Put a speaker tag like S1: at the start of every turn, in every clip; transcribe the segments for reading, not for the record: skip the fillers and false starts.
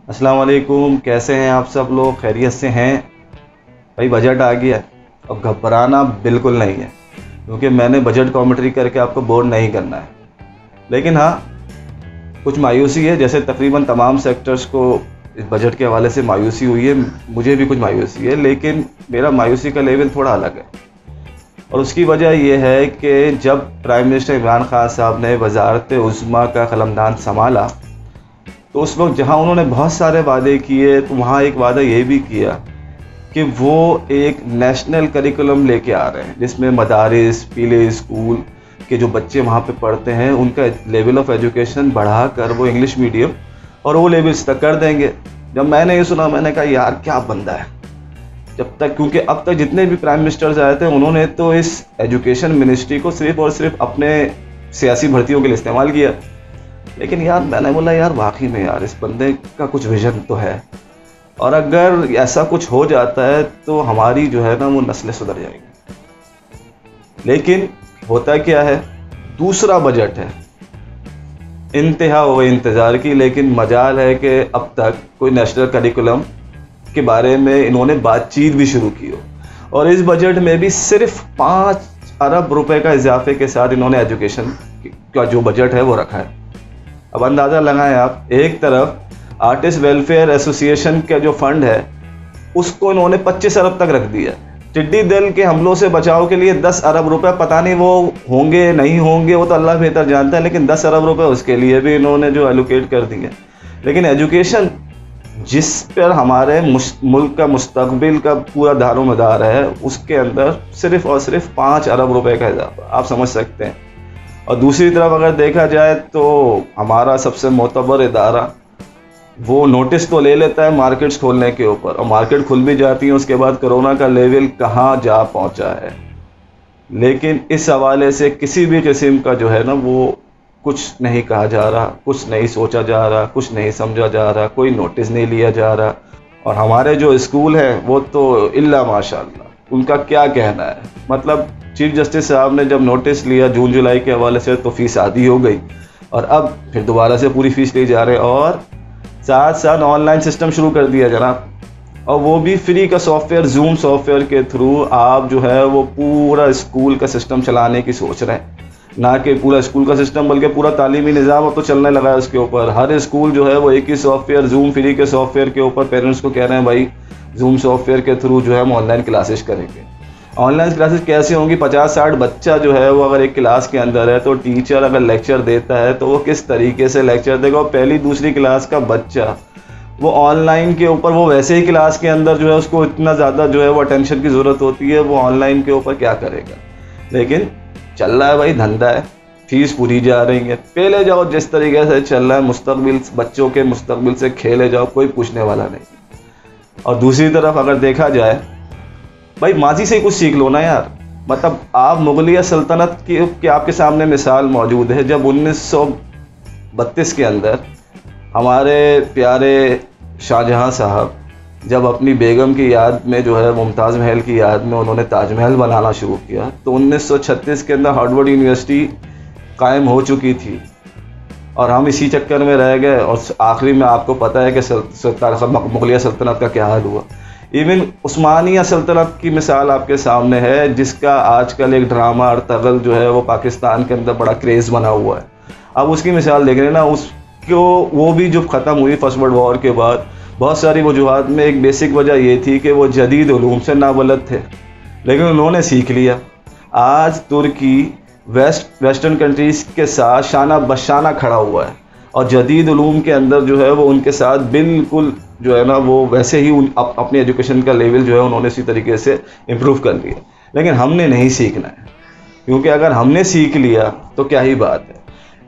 S1: अस्सलाम वालेकुम, कैसे हैं आप सब लोग? खैरियत से हैं? भाई बजट आ गया है, अब घबराना बिल्कुल नहीं है, क्योंकि मैंने बजट कॉमेंट्री करके आपको बोर नहीं करना है। लेकिन हाँ, कुछ मायूसी है, जैसे तकरीबन तमाम सेक्टर्स को इस बजट के हवाले से मायूसी हुई है, मुझे भी कुछ मायूसी है, लेकिन मेरा मायूसी का लेवल थोड़ा अलग है। और उसकी वजह यह है कि जब प्राइम मिनिस्टर इमरान खान साहब ने वजारत उज़्मा का कलमदान संभाला, तो उस वक्त जहां उन्होंने बहुत सारे वादे किए, तो वहां एक वादा ये भी किया कि वो एक नेशनल करिकुलम लेके आ रहे हैं, जिसमें मदारिस, पीले स्कूल के जो बच्चे वहाँ पे पढ़ते हैं उनका लेवल ऑफ एजुकेशन बढ़ाकर वो इंग्लिश मीडियम और वो लेवल्स तक कर देंगे। जब मैंने ये सुना, मैंने कहा यार क्या बंदा है। जब तक, क्योंकि अब तक जितने भी प्राइम मिनिस्टर्स आए थे उन्होंने तो इस एजुकेशन मिनिस्ट्री को सिर्फ और सिर्फ अपने सियासी भर्तियों के लिए इस्तेमाल किया। लेकिन यार मैंने बोला यार वाकई में यार इस बंदे का कुछ विजन तो है, और अगर ऐसा कुछ हो जाता है तो हमारी जो है ना वो नस्लें सुधर जाएंगी। लेकिन होता क्या है, दूसरा बजट है, इंतहा हो इंतज़ार की, लेकिन मजाल है कि अब तक कोई नेशनल करिकुलम के बारे में इन्होंने बातचीत भी शुरू की हो। और इस बजट में भी सिर्फ 5 अरब रुपए का इजाफे के साथ इन्होंने एजुकेशन का जो बजट है वो रखा है। अब अंदाज़ा लगाएं आप, एक तरफ आर्टिस्ट वेलफेयर एसोसिएशन का जो फंड है उसको इन्होंने 25 अरब तक रख दिया। टिड्डी दल के हमलों से बचाव के लिए 10 अरब रुपए, पता नहीं वो होंगे नहीं होंगे, वो तो अल्लाह बेहतर जानता है, लेकिन 10 अरब रुपए उसके लिए भी इन्होंने जो एलोकेट कर दिए। लेकिन एजुकेशन जिस पर हमारे मुल्क का मुस्तकबिल का पूरा दारोमदार है, उसके अंदर सिर्फ और सिर्फ 5 अरब रुपए का इजाफा, आप समझ सकते हैं। और दूसरी तरफ अगर देखा जाए तो हमारा सबसे मोतबर इदारा वो नोटिस तो ले लेता है मार्केट्स खोलने के ऊपर, और मार्केट खुल भी जाती है, उसके बाद कोरोना का लेवल कहाँ जा पहुँचा है। लेकिन इस हवाले से किसी भी किस्म का जो है ना वो कुछ नहीं कहा जा रहा, कुछ नहीं सोचा जा रहा, कुछ नहीं समझा जा रहा, कोई नोटिस नहीं लिया जा रहा। और हमारे जो स्कूल हैं वो तो इल्ला माशाअल्लाह, उनका क्या कहना है। मतलब चीफ जस्टिस साहब ने जब नोटिस लिया जून जुलाई के हवाले से तो फ़ीस आधी हो गई, और अब फिर दोबारा से पूरी फ़ीस ली जा रहे हैं, और साथ साथ ऑनलाइन सिस्टम शुरू कर दिया जनाब, और वो भी फ्री का सॉफ्टवेयर, जूम सॉफ्टवेयर के थ्रू आप जो है वो पूरा स्कूल का सिस्टम चलाने की सोच रहे हैं। ना कि पूरा स्कूल का सिस्टम बल्कि पूरा तालीमी निज़ाम अब तो चलने लगा है उसके ऊपर। हर स्कूल जो है वो एक ही सॉफ्टवेयर, जूम फ्री के सॉफ्टवेयर के ऊपर पेरेंट्स को कह रहे हैं भाई जूम सॉफ्टवेयर के थ्रू जो है हम ऑनलाइन क्लासेस करेंगे। ऑनलाइन क्लासेस कैसे होंगी? 50-60 बच्चा जो है वो अगर एक क्लास के अंदर है तो टीचर अगर लेक्चर देता है तो वो किस तरीके से लेक्चर देगा। और पहली दूसरी क्लास का बच्चा वो ऑनलाइन के ऊपर, वो वैसे ही क्लास के अंदर जो है उसको इतना ज़्यादा जो है वो अटेंशन की ज़रूरत होती है, वो ऑनलाइन के ऊपर क्या करेगा। लेकिन चल रहा है भाई, धंधा है, फीस पूरी जा रही है, पहले जाओ जिस तरीके से चल रहा है, मुस्तकबिल बच्चों के मुस्तकबिल से खेले जाओ, कोई पूछने वाला नहीं। और दूसरी तरफ अगर देखा जाए भाई, माजी से ही कुछ सीख लो ना यार। मतलब आप मुगलिया सल्तनत की आपके सामने मिसाल मौजूद है, जब 1932 के अंदर हमारे प्यारे शाहजहां साहब जब अपनी बेगम की याद में जो है मुमताज़ महल की याद में उन्होंने ताजमहल बनाना शुरू किया, तो 1936 के अंदर हार्वर्ड यूनिवर्सिटी कायम हो चुकी थी, और हम इसी चक्कर में रह गए। और आखिरी में आपको पता है कि मुगलिया सल्तनत का क्या हाल हुआ। इवन उस्मानिया सल्तनत की मिसाल आपके सामने है, जिसका आजकल एक ड्रामा अर्तगल जो है वो पाकिस्तान के अंदर बड़ा क्रेज़ बना हुआ है। अब उसकी मिसाल देख रहे हैं ना, उसको वो भी जो ख़त्म हुई फर्स्ट वर्ल्ड वॉर के बाद, बहुत सारी वजूहात में एक बेसिक वजह ये थी कि वो जदीद उलूम से नाबलद थे, लेकिन उन्होंने सीख लिया। आज तुर्की वेस्टर्न कंट्रीज़ के साथ शाना बशाना खड़ा हुआ है, और जदीद उलूम के अंदर जो है वो उनके साथ बिल्कुल जो है ना वो वैसे ही अपनी एजुकेशन का लेवल जो है उन्होंने इसी तरीके से इम्प्रूव कर लिया। लेकिन हमने नहीं सीखना है, क्योंकि अगर हमने सीख लिया तो क्या ही बात है।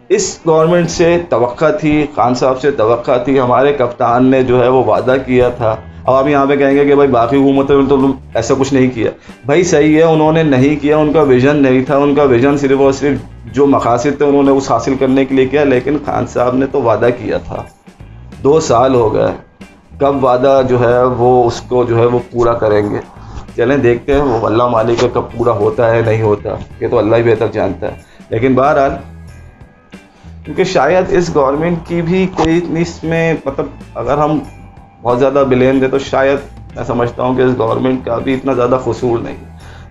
S1: इस गवर्नमेंट से तवक्का थी, खान साहब से तवक्का थी, हमारे कप्तान ने जो है वो वादा किया था। अब आप यहाँ पे कहेंगे कि भाई बाकी हुकूमतों ने तो ऐसा कुछ नहीं किया। भाई सही है, उन्होंने नहीं किया, उनका विज़न नहीं था, उनका विज़न सिर्फ और सिर्फ जो मकासद थे उन्होंने उस हासिल करने के लिए किया। लेकिन खान साहब ने तो वादा किया था, 2 साल हो गए, कब वादा जो है वो उसको जो है वो पूरा करेंगे। चलें देखते हैं, वो अल्लाह मालिक का कब पूरा होता है नहीं होता, ये तो अल्लाह ही बेहतर जानता है। लेकिन बहरहाल क्योंकि शायद इस गवर्नमेंट की भी कोई इतनी इसमें मतलब अगर हम बहुत ज़्यादा ब्लेम दें तो शायद मैं समझता हूँ कि इस गवर्नमेंट का भी इतना ज़्यादा कसूर नहीं,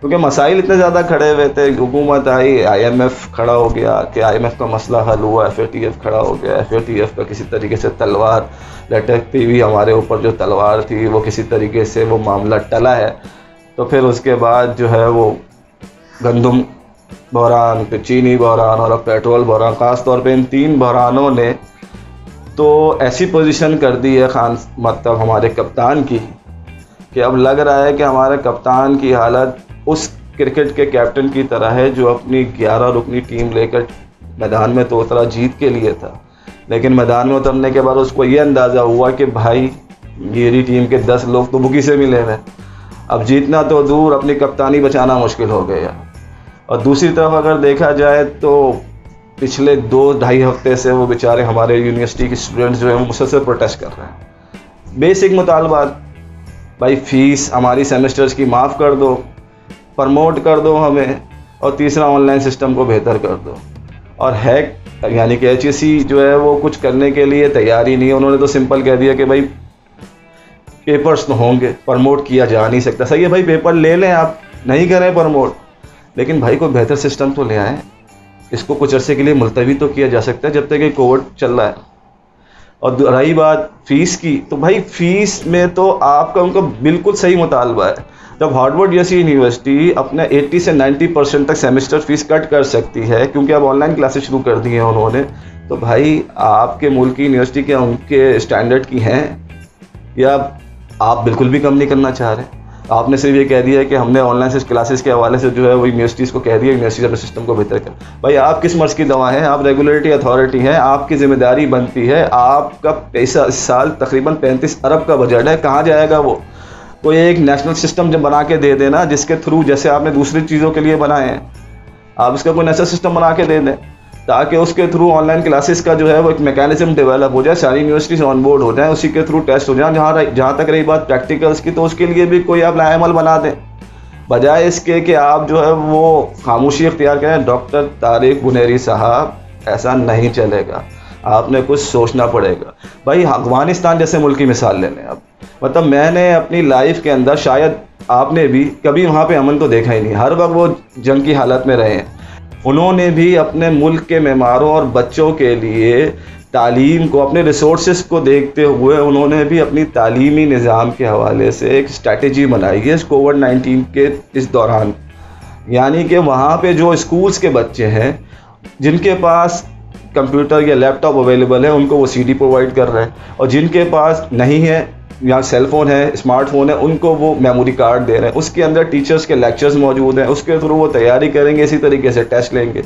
S1: क्योंकि मसाइल इतने ज़्यादा खड़े हुए थे। हुकूमत आई, IMF खड़ा हो गया कि IMF का मसला हल हुआ, FATF खड़ा हो गया, FATF का किसी तरीके से तलवार लटकती हुई हमारे ऊपर जो तलवार थी वो किसी तरीके से वो मामला टला है। तो फिर उसके बाद जो है वो गंदम बहरान, फिर चीनी बहरान और अब पेट्रोल बहरान, ख़ास तौर पे इन 3 बहरानों ने तो ऐसी पोजीशन कर दी है खान मतलब हमारे कप्तान की कि अब लग रहा है कि हमारे कप्तान की हालत उस क्रिकेट के कैप्टन की तरह है जो अपनी 11 रुकनी टीम लेकर मैदान में तो उतरा जीत के लिए था, लेकिन मैदान में उतरने के बाद उसको ये अंदाज़ा हुआ कि भाई मेरी टीम के 10 लोग तो बुकी से मिले हैं, अब जीतना तो दूर अपनी कप्तानी बचाना मुश्किल हो गया। और दूसरी तरफ अगर देखा जाए तो पिछले 2-2.5 हफ्ते से वो बेचारे हमारे यूनिवर्सिटी के स्टूडेंट्स जो हैं वो मुझसे प्रोटेस्ट कर रहे हैं। बेसिक मुतालबात, भाई फीस हमारी सेमेस्टर्स की माफ़ कर दो, प्रमोट कर दो हमें, और तीसरा ऑनलाइन सिस्टम को बेहतर कर दो। और हैक यानी कि HEC जो है वो कुछ करने के लिए तैयार ही नहीं है। उन्होंने तो सिंपल कह दिया कि भाई पेपर्स तो होंगे, प्रमोट किया जा नहीं सकता। सही है भाई, पेपर ले लें, आप नहीं करें प्रमोट, लेकिन भाई कोई बेहतर सिस्टम तो ले आएँ। इसको कुछ अरसे के लिए मुलतवी तो किया जा सकता है जब तक ये कोविड चल रहा है। और रही बात फ़ीस की, तो भाई फ़ीस में तो आपका उनका बिल्कुल सही मुतालबा है। जब हार्वर्ड जैसी यूनिवर्सिटी अपने 80 से 90% तक सेमेस्टर फ़ीस कट कर सकती है क्योंकि अब ऑनलाइन क्लासेस शुरू कर दी हैं उन्होंने, तो भाई आपके मुल्क की यूनिवर्सिटी क्या उनके स्टैंडर्ड की हैं, या आप बिल्कुल भी कम नहीं करना चाह रहे? आपने सिर्फ ये कह दिया है कि हमने ऑनलाइन क्लासेस के हवाले से जो है वो यूनिवर्सिटीज़ को कह दिया यूनिवर्सिटी अपने सिस्टम को बेहतर कर। भाई आप किस मर्ज़ की दवा हैं? आप रेगुलेटरी अथॉरिटी हैं, आपकी जिम्मेदारी बनती है। आपका पैसा इस साल तकरीबन 35 अरब का बजट है, कहाँ जाएगा वो? कोई एक नेशनल सिस्टम जब बना के दे देना जिसके थ्रू, जैसे आपने दूसरी चीज़ों के लिए बनाए हैं, आप इसका कोई नेशनल सिस्टम बना के दे दें ताकि उसके थ्रू ऑनलाइन क्लासेस का जो है वो एक मैकेनिज्म डेवलप हो जाए, सारी यूनिवर्सिटीज़ ऑन बोर्ड हो जाए, उसी के थ्रू टेस्ट हो जाए। जहाँ तक रही बात प्रैक्टिकल्स की, तो उसके लिए भी कोई आप लाएमल बना दें, बजाय इसके कि आप जो है वो खामोशी इख्तियार करें। डॉक्टर तारिक बुनेरी साहब, ऐसा नहीं चलेगा, आपने कुछ सोचना पड़ेगा। भाई अफगानिस्तान जैसे मुल्क की मिसाल ले लें। अब मतलब मैंने अपनी लाइफ के अंदर, शायद आपने भी कभी वहाँ पे अमन तो देखा ही नहीं, हर वक्त वो जंग की हालत में रहे हैं। उन्होंने भी अपने मुल्क के मेहमानों और बच्चों के लिए तालीम को, अपने रिसोर्सेज को देखते हुए उन्होंने भी अपनी तालीमी निज़ाम के हवाले से एक स्ट्रैटेजी बनाई है इस कोविड-19 के इस दौरान। यानी कि वहाँ पे जो स्कूल्स के बच्चे हैं जिनके पास कंप्यूटर या लैपटॉप अवेलेबल है उनको वो CD प्रोवाइड कर रहे हैं, और जिनके पास नहीं है या सेल फ़ोन है, स्मार्टफोन है, उनको वो मेमोरी कार्ड दे रहे हैं। उसके अंदर टीचर्स के लेक्चर्स मौजूद हैं, उसके थ्रू वो तैयारी करेंगे, इसी तरीके से टेस्ट लेंगे।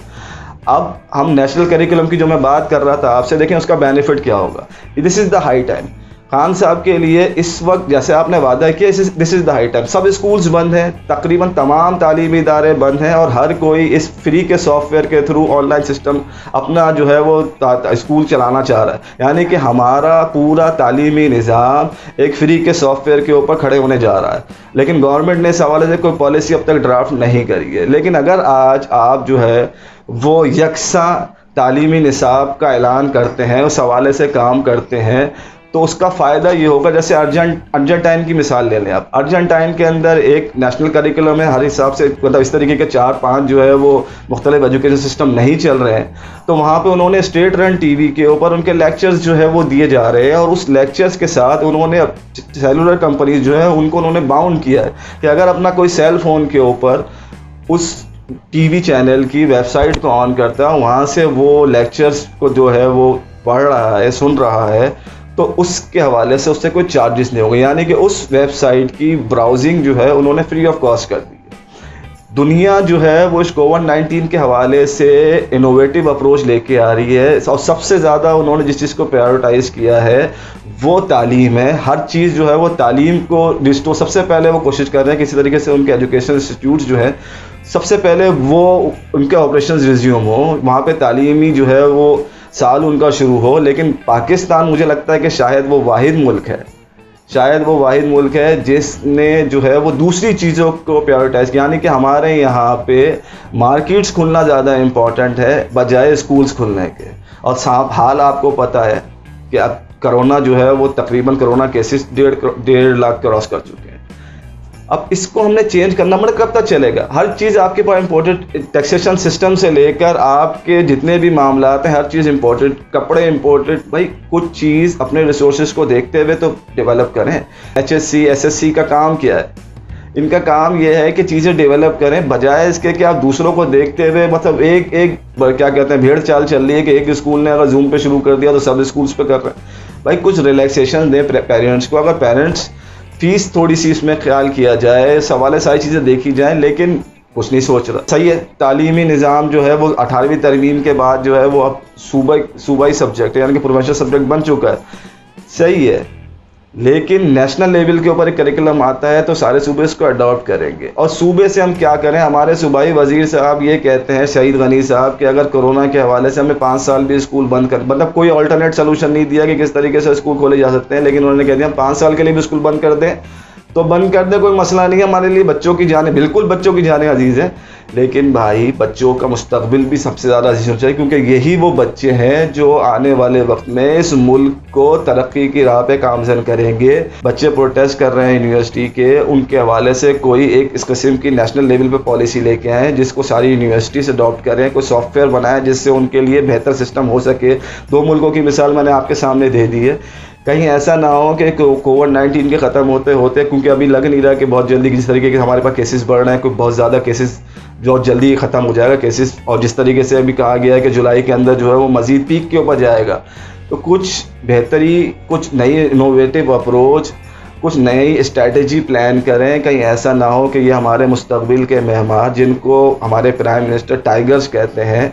S1: अब हम नेशनल करिकुलम की जो मैं बात कर रहा था आपसे, देखें उसका बेनिफिट क्या होगा। This is the high time Khan साहब के लिए इस वक्त, जैसे आपने वादा किया, this is the high time. सब स्कूल्स बंद हैं, तकरीबन तमाम तालीमी इदारे बंद हैं, और हर कोई इस फ्री के सॉफ्टवेयर के थ्रू ऑनलाइन सिस्टम अपना जो है वो स्कूल चलाना चाह रहा है। यानी कि हमारा पूरा तालीमी निज़ाम एक फ्री के सॉफ्टवेयर के ऊपर खड़े होने जा रहा है। लेकिन गवर्नमेंट ने इस हवाले से कोई पॉलिसी अब तक ड्राफ्ट नहीं करी है। लेकिन अगर आज आप जो है वो यकसा तालीमी निसाब का ऐलान करते हैं, उस हवाले से काम करते हैं, तो उसका फ़ायदा ये होगा। जैसे अर्जेंटाइन की मिसाल ले लें आप। अर्जेंटाइन के अंदर एक नेशनल करिकुलम है, हर हिसाब से मतलब इस तरीके के 4-5 जो है वो मुख्तलिफ एजुकेशन सिस्टम नहीं चल रहे हैं, तो वहाँ पे उन्होंने स्टेट रन TV के ऊपर उनके लेक्चर्स जो है वो दिए जा रहे हैं, और उस लेक्चर्स के साथ उन्होंने सेलुलर कंपनीज जो है उनको उन्होंने बाउंड किया है कि अगर अपना कोई सेल फ़ोन के ऊपर उस TV चैनल की वेबसाइट को ऑन करता है, वहाँ से वो लेक्चर्स को जो है वो पढ़ रहा है, सुन रहा है, तो उसके हवाले से उससे कोई चार्जेस नहीं होंगे। यानी कि उस वेबसाइट की ब्राउजिंग जो है उन्होंने फ्री ऑफ कॉस्ट कर दी है। दुनिया जो है वो इस कोविड-19 के हवाले से इनोवेटिव अप्रोच लेके आ रही है, और सबसे ज़्यादा उन्होंने जिस चीज़ को प्रायोरिटाइज़ किया है वो तालीम है। हर चीज़ जो है वो तालीम को डिस्टो सबसे पहले वो कोशिश कर रहे हैं किसी तरीके से उनके एजुकेशन इंस्टीट्यूट जो है सबसे पहले वो उनके ऑपरेशन रिज्यूम हो, वहाँ पे तालीमी जो है वो साल उनका शुरू हो। लेकिन पाकिस्तान मुझे लगता है कि शायद वो वाहिद मुल्क है जिसने जो है वो दूसरी चीज़ों को प्रायोरिटाइज़ किया। यानी कि हमारे यहाँ पे मार्केट्स खुलना ज़्यादा इम्पॉर्टेंट है बजाय स्कूल्स खुलने के, और हाल आपको पता है कि अब कोरोना जो है वो तकरीबन कोरोना केसेस 1.5 लाख क्रॉस कर चुके हैं। अब इसको हमने चेंज करना मतलब कब तक चलेगा? हर चीज़ आपके पास इम्पोर्टेड, टैक्सेशन सिस्टम से लेकर आपके जितने भी मामला हैं हर चीज़ इम्पोर्टेड, कपड़े इम्पोर्टेड। भाई कुछ चीज़ अपने रिसोर्सेज को देखते हुए तो डेवलप करें। HSC SSC का काम क्या है? इनका काम यह है कि चीज़ें डेवलप करें, बजाय इसके कि आप दूसरों को देखते हुए मतलब एक क्या कहते हैं भेड़ चाल चल रही है कि एक स्कूल ने अगर जूम पे शुरू कर दिया तो सब स्कूल्स पे कर रहे हैं। भाई कुछ रिलैक्सेशन दें पेरेंट्स को। अगर पेरेंट्स फीस थोड़ी सी इसमें ख्याल किया जाए, सवाल सारी चीज़ें देखी जाएँ, लेकिन कुछ नहीं सोच रहा। सही है, तालीमी निज़ाम जो है वो 18वीं तरमीम के बाद जो है वो अब सूबाई सब्जेक्ट यानी कि प्रोविंशियल सब्जेक्ट बन चुका है। सही है, लेकिन नेशनल लेवल के ऊपर एक करिकुलम आता है तो सारे सूबे इसको अडॉप्ट करेंगे। और सूबे से हम क्या करें? हमारे सूबाई वजीर साहब ये कहते हैं, शहीद गनी साहब, कि अगर कोरोना के हवाले से हमें 5 साल भी स्कूल बंद कर, मतलब कोई अल्टरनेट सोल्यूशन नहीं दिया कि किस तरीके से स्कूल खोले जा सकते हैं, लेकिन उन्होंने कह दिया 5 साल के लिए भी स्कूल बंद कर दें तो बंद कर दे, कोई मसला नहीं है। हमारे लिए बच्चों की जाने, बिल्कुल बच्चों की जाने अजीज़ है, लेकिन भाई बच्चों का मुस्तकबिल भी सबसे ज़्यादा अजीज़ होना चाहिए, क्योंकि यही वो बच्चे हैं जो आने वाले वक्त में इस मुल्क को तरक्की की राह पे गामज़न करेंगे। बच्चे प्रोटेस्ट कर रहे हैं यूनिवर्सिटी के, उनके हवाले से कोई एक इस किस्म की नेशनल लेवल पे पॉलिसी लेके आएँ जिसको सारी यूनिवर्सिटीज़ अडॉप्ट करें, कोई सॉफ्टवेयर बनाएं जिससे उनके लिए बेहतर सिस्टम हो सके। 2 मुल्कों की मिसाल मैंने आपके सामने दे दी है। कहीं ऐसा ना हो कि कोविड-19 के ख़त्म होते होते, क्योंकि अभी लग नहीं रहा कि बहुत जल्दी जिस तरीके के हमारे पास केसेस बढ़ रहे हैं, कोई बहुत ज़्यादा केसेस बहुत जल्दी ख़त्म हो जाएगा केसेस, और जिस तरीके से अभी कहा गया है कि जुलाई के अंदर जो है वो मज़ीद पीक के ऊपर जाएगा, तो कुछ बेहतरी, कुछ नई इनोवेटिव अप्रोच, कुछ नई स्ट्रैटेजी प्लान करें। कहीं ऐसा ना हो कि ये हमारे मुस्तकबिल के मेहमान, जिनको हमारे प्राइम मिनिस्टर टाइगर्स कहते हैं,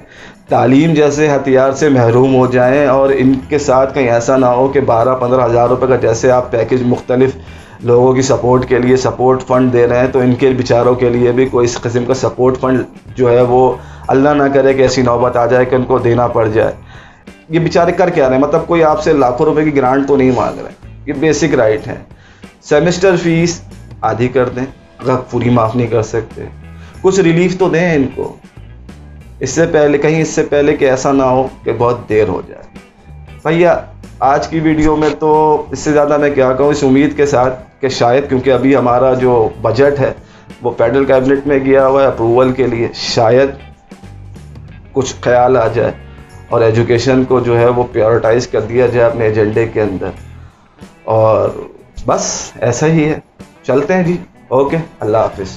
S1: तालीम जैसे हथियार से महरूम हो जाएं, और इनके साथ कहीं ऐसा ना हो कि 12-15 हज़ार रुपये का जैसे आप पैकेज मुख्तलिफ लोगों की सपोर्ट के लिए सपोर्ट फ़ंड दे रहे हैं, तो इनके बेचारों के लिए भी कोई इस किस्म का सपोर्ट फ़ंड जो है वो अल्लाह ना करे कि ऐसी नौबत आ जाए कि उनको देना पड़ जाए। ये बेचारे कर क्या रहे हैं? मतलब कोई आपसे लाखों रुपए की ग्रांट तो नहीं मांग रहे, ये बेसिक राइट है। सेमेस्टर फ़ीस आधी कर दें, अगर पूरी माफ़ नहीं कर सकते कुछ रिलीफ तो दें इनको, इससे पहले कि ऐसा ना हो कि बहुत देर हो जाए। भैया आज की वीडियो में तो इससे ज़्यादा मैं क्या कहूँ, इस उम्मीद के साथ कि शायद, क्योंकि अभी हमारा जो बजट है वो फेडरल कैबिनेट में गया हुआ है अप्रूवल के लिए, शायद कुछ ख्याल आ जाए और एजुकेशन को जो है वो प्रायोरिटाइज़ कर दिया जाए अपने एजेंडे के अंदर। और बस ऐसा ही है, चलते हैं जी। ओके, अल्लाह हाफिज़।